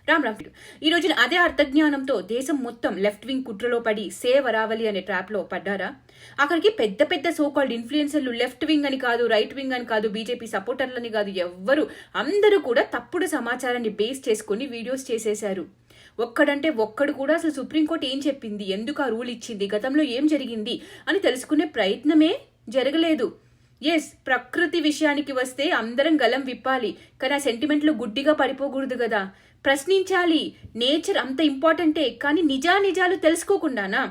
రామ్ రామ్. ఈ రోజున అదే అర్థజ్ఞానంతో దేశం మొత్తం లెఫ్ట్ వింగ్ కుట్రలో పడి సేవ్ అరావలి అనే ట్రాప్ లో పడ్డారా? అక్కడికి పెద్ద పెద్ద సోకాల్డ్ ఇన్ఫ్లుయెన్సర్లు లెఫ్ట్ వింగ్ అని కాదు, రైట్ వింగ్ అని కాదు, బీజేపీ సపోర్టర్లని కాదు, ఎవ్వరు అందరూ కూడా తప్పుడు సమాచారాన్ని బేస్ చేసుకుని వీడియోస్ చేసేశారు. ఒక్కడంటే ఒక్కడు కూడా అసలు సుప్రీంకోర్టు ఏం చెప్పింది, ఎందుకు ఆ రూల్ ఇచ్చింది, గతంలో ఏం జరిగింది అని తెలుసుకునే ప్రయత్నమే జరగలేదు. ఎస్, ప్రకృతి విషయానికి వస్తే అందరం గలం విప్పాలి, కానీ ఆ సెంటిమెంట్లో గుడ్డిగా పడిపోకూడదు కదా. ప్రశ్నించాలి. నేచర్ అంత ఇంపార్టెంటే, కానీ నిజాలు తెలుసుకోకుండానా?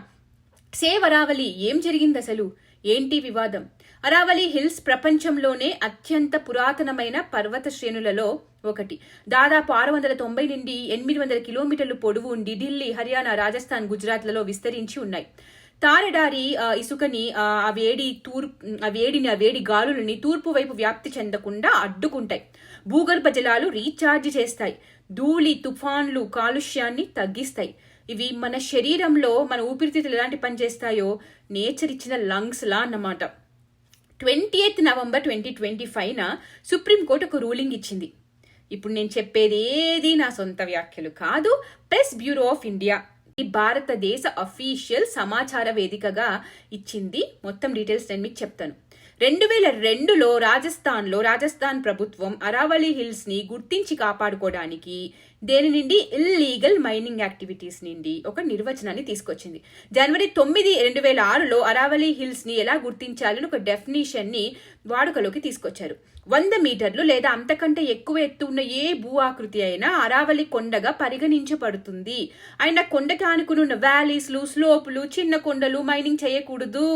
సేవ్ అరావలి ఏం జరిగింది అసలు? ఏంటి వివాదం? అరావలి హిల్స్ ప్రపంచంలోనే అత్యంత పురాతనమైన పర్వత శ్రేణులలో ఒకటి. దాదాపు 690 నుండి 800 కిలోమీటర్లు పొడవు ఉండి ఢిల్లీ, హర్యానా, రాజస్థాన్, గుజరాత్లలో విస్తరించి ఉన్నాయి. తారెడారి ఇసుకని ఆ వేడి గాలులని తూర్పు వైపు వ్యాప్తి చెందకుండా అడ్డుకుంటాయి. భూగర్భ జలాలు రీఛార్జ్ చేస్తాయి. ధూళి, తుఫాన్లు కాలుష్యాన్ని తగ్గిస్తాయి. ఇవి మన శరీరంలో మన ఊపిరితిత్తులు ఎలాంటి పని చేస్తాయో నేచర్ ఇచ్చిన లంగ్స్ లా అన్నమాట. 28 నవంబర్ 2025న సుప్రీంకోర్టు ఒక రూలింగ్ ఇచ్చింది. ఇప్పుడు నేను చెప్పేది ఏది నా సొంత వ్యాఖ్యలు కాదు, ప్రెస్ బ్యూరో ఆఫ్ ఇండియా, ఈ భారతదేశ అఫీషియల్ సమాచార వేదికగా ఇచ్చింది. మొత్తం డీటెయిల్స్ నేను మీకు చెప్తాను. 2002లో రాజస్థాన్ ప్రభుత్వం అరావలి హిల్స్ ని గుర్తించి కాపాడుకోవడానికి దేని నుండి ఇల్లీగల్ మైనింగ్ యాక్టివిటీస్ నుండి ఒక నిర్వచనాన్ని తీసుకొచ్చింది. జనవరి 9, 2006లో అరావలి హిల్స్ ని ఎలా గుర్తించాలని ఒక డెఫినేషన్ ని వాడుకలోకి తీసుకొచ్చారు. 100 మీటర్లు లేదా అంతకంటే ఎక్కువ ఎత్తు ఉన్న ఏ భూ ఆకృతి అయినా అరావలి కొండగా పరిగణించబడుతుంది. అయినా కొండకి ఆనుకుని ఉన్న వ్యాలీస్లు, స్లోపులు, చిన్న కొండలు మైనింగ్ చేయకూడదు.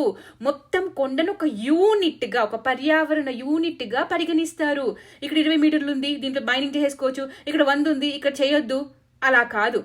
మొత్తం కొండను ఒక యూనిట్ గా, ఒక పర్యావరణ యూనిట్ గా పరిగణిస్తారు. ఇక్కడ 20 మీటర్లు ఉంది, దీంట్లో మైనింగ్ చేసుకోవచ్చు, ఇక్కడ 100 ఉంది, ఇక్కడ చేయొద్దు, అలా కాదు.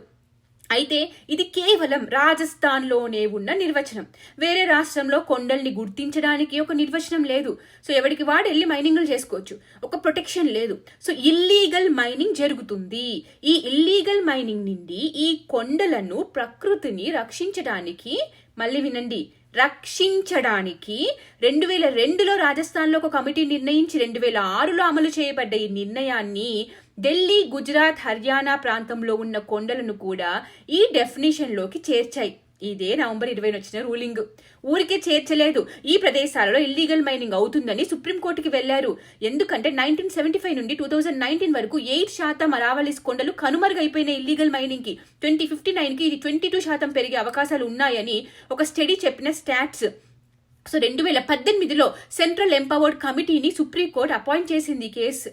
అయితే ఇది కేవలం రాజస్థాన్లోనే ఉన్న నిర్వచనం. వేరే రాష్ట్రంలో కొండల్ని గుర్తించడానికి ఒక నిర్వచనం లేదు. సో ఎవరికి వాడు వెళ్ళి మైనింగ్లు చేసుకోవచ్చు, ఒక ప్రొటెక్షన్ లేదు. సో ఇల్లీగల్ మైనింగ్ జరుగుతుంది. ఈ ఇల్లీగల్ మైనింగ్ నుండి ఈ కొండలను, ప్రకృతిని రక్షించడానికి, మళ్ళీ వినండి, రక్షించడానికి 2002లో రాజస్థాన్లో ఒక కమిటీ నిర్ణయించి 2006లో అమలు చేయబడ్డ ఈ నిర్ణయాన్ని ఢిల్లీ, గుజరాత్, హర్యానా ప్రాంతంలో ఉన్న కొండలను కూడా ఈ డెఫినేషన్లోకి చేర్చాయి. ఇదే నవంబర్ 20 వచ్చిన రూలింగ్. ఊరికే చేర్చలేదు, ఈ ప్రదేశాలలో ఇల్లీగల్ మైనింగ్ అవుతుందని సుప్రీంకోర్టుకి వెళ్లారు. ఎందుకంటే 1975 నుండి 2019 వరకు 8% అరావలిస్ కొండలు కనుమరుగైపోయిన ఇల్లీగల్ మైనింగ్ కి 2059కి ఇది 22% పెరిగే అవకాశాలు ఉన్నాయని ఒక స్టడీ చెప్పిన స్టాట్స్. సో 2018లో సెంట్రల్ ఎంపవర్డ్ కమిటీని సుప్రీంకోర్టు అపాయింట్ చేసింది. కేసు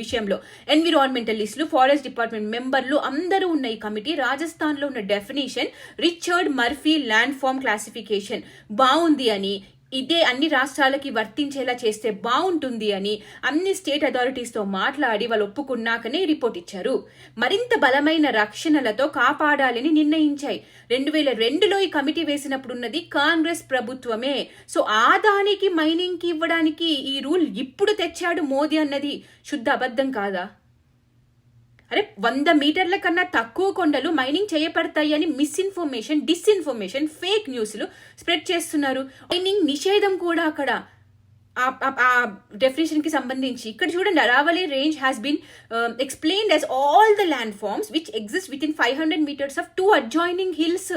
విషయంలో ఎన్విరాన్మెంటలిస్టులు, ఫారెస్ట్ డిపార్ట్మెంట్ మెంబర్లు అందరూ ఉన్న ఈ కమిటీ రాజస్థాన్లో ఉన్న definition Richard Murphy landform classification బాగుంది అని, ఇదే అన్ని రాష్ట్రాలకి వర్తించేలా చేస్తే బాగుంటుంది అని అన్ని స్టేట్ అథారిటీస్తో మాట్లాడి వాళ్ళు ఒప్పుకున్నాకనే రిపోర్ట్ ఇచ్చారు. మరింత బలమైన రక్షణలతో కాపాడాలని నిర్ణయించాయి. 2002లో ఈ కమిటీ వేసినప్పుడున్నది కాంగ్రెస్ ప్రభుత్వమే. సో ఆదానికి మైనింగ్కి ఇవ్వడానికి ఈ రూల్ ఇప్పుడు తెచ్చాడు మోదీ అన్నది శుద్ధ అబద్ధం కాదా? అరే 100 మీటర్ల కన్నా తక్కువ కొండలు మైనింగ్ చేయబడతాయి అని మిస్ఇన్ఫర్మేషన్, డిస్ఇన్ఫర్మేషన్, ఫేక్ న్యూస్లు స్ప్రెడ్ చేస్తున్నారు. మైనింగ్ నిషేధం కూడా అక్కడ ఆ డెఫినేషన్ కి సంబంధించి ఇక్కడ చూడండి, Aravalli range has been explained as all the landforms which exist within 500 meters of 2 adjoining hills.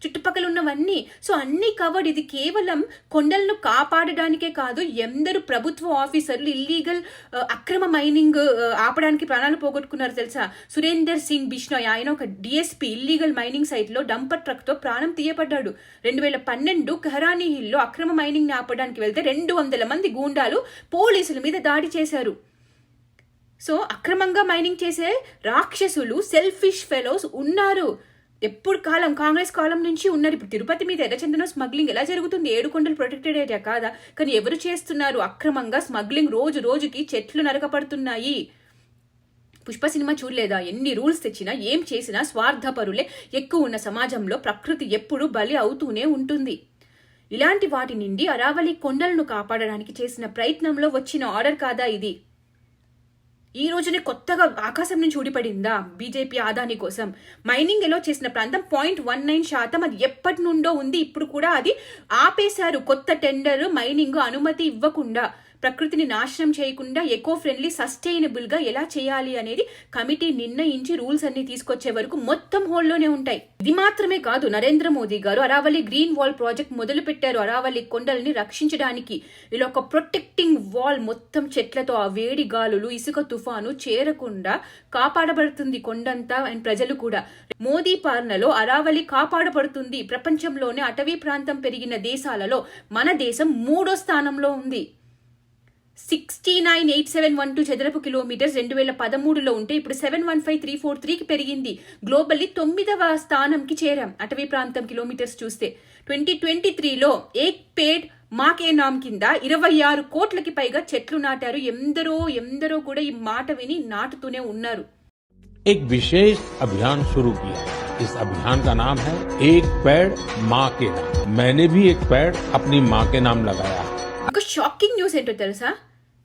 చుట్టుపక్కల ఉన్నవన్నీ. సో అన్ని కవర్డ్. ఇది కేవలం కొండలను కాపాడడానికే కాదు, ఎందరు ప్రభుత్వ ఆఫీసర్లు ఇల్లీగల్ అక్రమ మైనింగ్ ఆపడానికి ప్రాణాలు పోగొట్టుకున్నారు తెలుసా? సురేందర్ సింగ్ బిష్నోయ్, ఆయన ఒక డిఎస్పీ, ఇల్లీగల్ మైనింగ్ సైట్ లో డంపర్ ట్రక్ తో ప్రాణం తీయబడ్డాడు. 2012 కహరానీ హిల్ లో అక్రమ మైనింగ్ ని ఆపడానికి వెళ్తే 200 మంది గూండాలు పోలీసుల మీద దాడి చేశారు. సో అక్రమంగా మైనింగ్ చేసే రాక్షసులు, సెల్ఫిష్ ఫెలోస్ ఉన్నారు. ఎప్పుడు కాంగ్రెస్ కాలం నుంచి ఉన్నారు. ఇప్పుడు తిరుపతి మీద ఎర్రచందనం స్మగ్లింగ్ ఎలా జరుగుతుంది? 7 కొండలు ప్రొటెక్టెడ్ ఏరియా కాదా? కానీ ఎవరు చేస్తున్నారు అక్రమంగా స్మగ్లింగ్? రోజుకి చెట్లు నరకపడుతున్నాయి. పుష్ప సినిమా చూడలేదా? ఎన్ని రూల్స్ తెచ్చినా, ఏం చేసినా స్వార్థపరులే ఎక్కువ ఉన్న సమాజంలో ప్రకృతి ఎప్పుడు బలి అవుతూనే ఉంటుంది. ఇలాంటి వాటి నుండి అరావలి కొండలను కాపాడడానికి చేసిన ప్రయత్నంలో వచ్చిన ఆర్డర్ కాదా ఇది? ఈ రోజునే కొత్తగా ఆకాశం నుంచి ఊడిపడిందా బీజేపీ ఆదాని కోసం? మైనింగ్ ఎలా చేసిన ప్రాంతం 0.19%, అది ఎప్పటి నుండో ఉంది. ఇప్పుడు కూడా అది ఆపేశారు. కొత్త టెండర్ మైనింగ్ అనుమతి ఇవ్వకుండా ప్రకృతిని నాశనం చేయకుండా ఎకో ఫ్రెండ్లీ సస్టైనబుల్గా ఎలా చేయాలి అనేది కమిటీ నిర్ణయించి రూల్స్ అన్ని తీసుకొచ్చే వరకు మొత్తం హోల్లోనే ఉంటాయి. ఇది మాత్రమే కాదు, నరేంద్ర మోదీ గారు అరావళి గ్రీన్ వాల్ ప్రాజెక్ట్ మొదలు పెట్టారు. అరావళి కొండల్ని రక్షించడానికి ఇలా ఒక ప్రొటెక్టింగ్ వాల్ మొత్తం చెట్లతో ఆ వేడి గాలులు ఇసుక తుఫాను చేరకుండా కాపాడబడుతుంది కొండంతా అండ్ ప్రజలు కూడా. మోదీ పాలనలో అరావళి కాపాడబడుతుంది. ప్రపంచంలోనే అటవీ ప్రాంతం పెరిగిన దేశాలలో మన దేశం 3వ స్థానంలో ఉంది. 698712 చదరపు కిలోమీటర్స్ 2013లో ఉంటే ఇప్పుడు 715343కి పెరిగింది. గ్లోబల్లీ 9వ స్థానంకి చేరాం అటవీ ప్రాంతం కిలోమీటర్స్ చూస్తే. 2023లో ఏక్ పేడ్ మాకే నామ్ కింద 26 కోట్లకి పైగా చెట్లు నాటారు. ఎందరో కూడా ఈ మాట విని నాటుతూనే ఉన్నారు. एक विशेष अभियान शुरू किया। इस अभियान का नाम है एक पेड़ माँ के नाम। मैंने भी एक पेड़ अपनी माँ के नाम लगाया। ఒక షాకింగ్ న్యూస్ ఏంటో తెలుసా?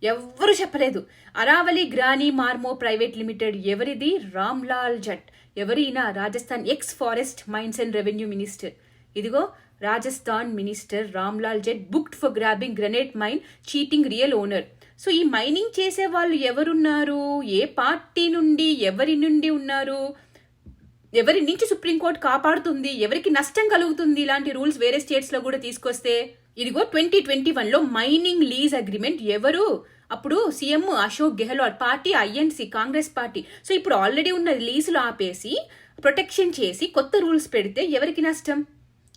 ఎవ్వరు చెప్పలేదు. అరావళి గ్రానీ మార్మో ప్రైవేట్ లిమిటెడ్ ఎవరిది? రామ్లాల్ జట్. ఎవరైనా Rajasthan ex forest mines and revenue minister. ఇదిగో Rajasthan minister Ramlal Jat booked for grabbing granite mine cheating real owner. So ఈ మైనింగ్ చేసే వాళ్ళు ఎవరున్నారు? ఏ పార్టీ నుండి, ఎవరి నుండి ఉన్నారు? ఎవరి నుంచి సుప్రీంకోర్టు కాపాడుతుంది? ఎవరికి నష్టం కలుగుతుంది ఇలాంటి రూల్స్ వేరే స్టేట్స్ లో కూడా తీసుకొస్తే? ఇదిగో 2021లో మైనింగ్ లీజ్ అగ్రిమెంట్ ఎవరు? అప్పుడు CM Ashok Gehlot party, INC Congress party. So ఇప్పుడు ఆల్రెడీ ఉన్న లీజులు ఆపేసి ప్రొటెక్షన్ చేసి కొత్త రూల్స్ పెడితే ఎవరికి నష్టం?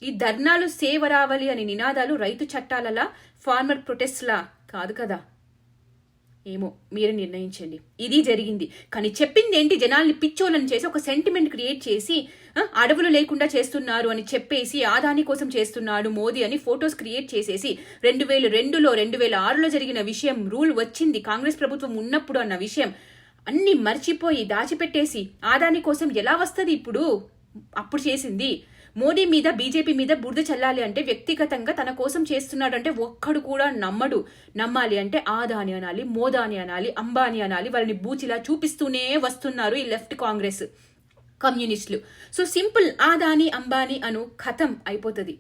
ఈ ధర్నాలు సేవ్ అరావళి అనే నినాదాలు రైతు చట్టాలలా, ఫార్మర్ ప్రొటెస్ట్లా కాదు కదా. ఏమో మీరు నిర్ణయించండి. ఇది జరిగింది. కానీ చెప్పింది ఏంటి? జనాల్ని పిచ్చోళ్ళని చేసి ఒక సెంటిమెంట్ క్రియేట్ చేసి అడవులు లేకుండా చేస్తున్నారు అని చెప్పేసి ఆదాని కోసం చేస్తున్నాడు మోదీ అని ఫొటోస్ క్రియేట్ చేసేసి 2002లో 2006లో జరిగిన విషయం, రూల్ వచ్చింది కాంగ్రెస్ ప్రభుత్వం ఉన్నప్పుడు అన్న విషయం అన్ని మర్చిపోయి దాచిపెట్టేసి ఆదాని కోసం ఎలా వస్తుంది ఇప్పుడు? అప్పుడు చేసింది. మోడీ మీద, బీజేపీ మీద బురద చల్లాలి అంటే వ్యక్తిగతంగా తన కోసం చేస్తున్నాడు అంటే ఒక్కడు కూడా నమ్మడు. నమ్మాలి అంటే ఆదాని అనాలి, మోదాని అనాలి, అంబానీ అనాలి. వాళ్ళని బూచిలా చూపిస్తూనే వస్తున్నారు ఈ లెఫ్ట్ కాంగ్రెస్ కమ్యూనిస్టులు. సో సింపుల్, ఆదాని అంబానీ అను ఖతం అయిపోతుంది.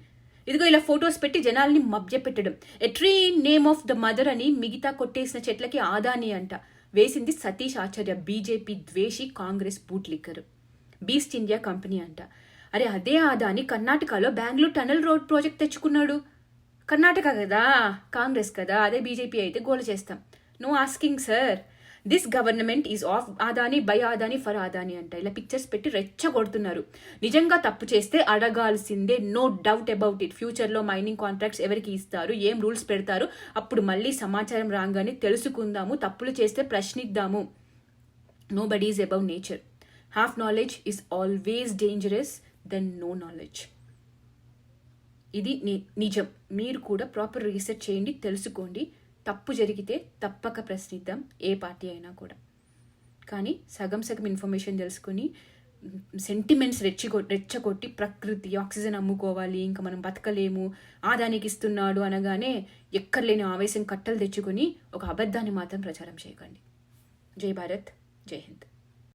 ఇదిగో ఇలా ఫొటోస్ పెట్టి జనాల్ని మభ్యపెట్టడం. A tree name of the mother అని మిగతా కొట్టేసిన చెట్లకి ఆదాని అంట. వేసింది సతీష్ ఆచార్య, బీజేపీ ద్వేషి Congress bootlicker. Beast India company అంట. అరే అదే ఆదాని కర్ణాటకలో బెంగళూరు టనల్ రోడ్ ప్రాజెక్ట్ తెచ్చుకున్నాడు. కర్ణాటక కదా, కాంగ్రెస్ కదా. అదే బీజేపీ అయితే గోల చేస్తాం. No asking sir. This government is of Adani, by Adani, for Adani అంట. ఇలా పిక్చర్స్ పెట్టి రెచ్చగొడుతున్నారు. నిజంగా తప్పు చేస్తే అడగాల్సిందే, నో డౌట్ అబౌట్ ఇట్. ఫ్యూచర్లో మైనింగ్ కాంట్రాక్ట్స్ ఎవరికి ఇస్తారు, ఏం రూల్స్ పెడతారు, అప్పుడు మళ్ళీ సమాచారం రాగానే తెలుసుకుందాము. తప్పులు చేస్తే ప్రశ్నిద్దాము. Nobody is above nature. Half knowledge is always dangerous than no knowledge. ఇది నిజం. మీరు కూడా ప్రాపర్ రీసెర్చ్ చేయండి, తెలుసుకోండి. తప్పు జరిగితే తప్పక ప్రశ్నిద్దాం, ఏ పార్టీ అయినా కూడా. కానీ సగం ఇన్ఫర్మేషన్ తెలుసుకుని సెంటిమెంట్స్ రెచ్చగొట్టి ప్రకృతి ఆక్సిజన్ అమ్ముకోవాలి, ఇంకా మనం బతకలేము, ఆదానికి ఇస్తున్నాడు అనగానే ఎక్కర్లేని ఆవేశం కట్టలు తెచ్చుకొని ఒక అబద్ధాన్ని మాత్రం ప్రచారం చేయకండి. జై భారత్, జై హింద్.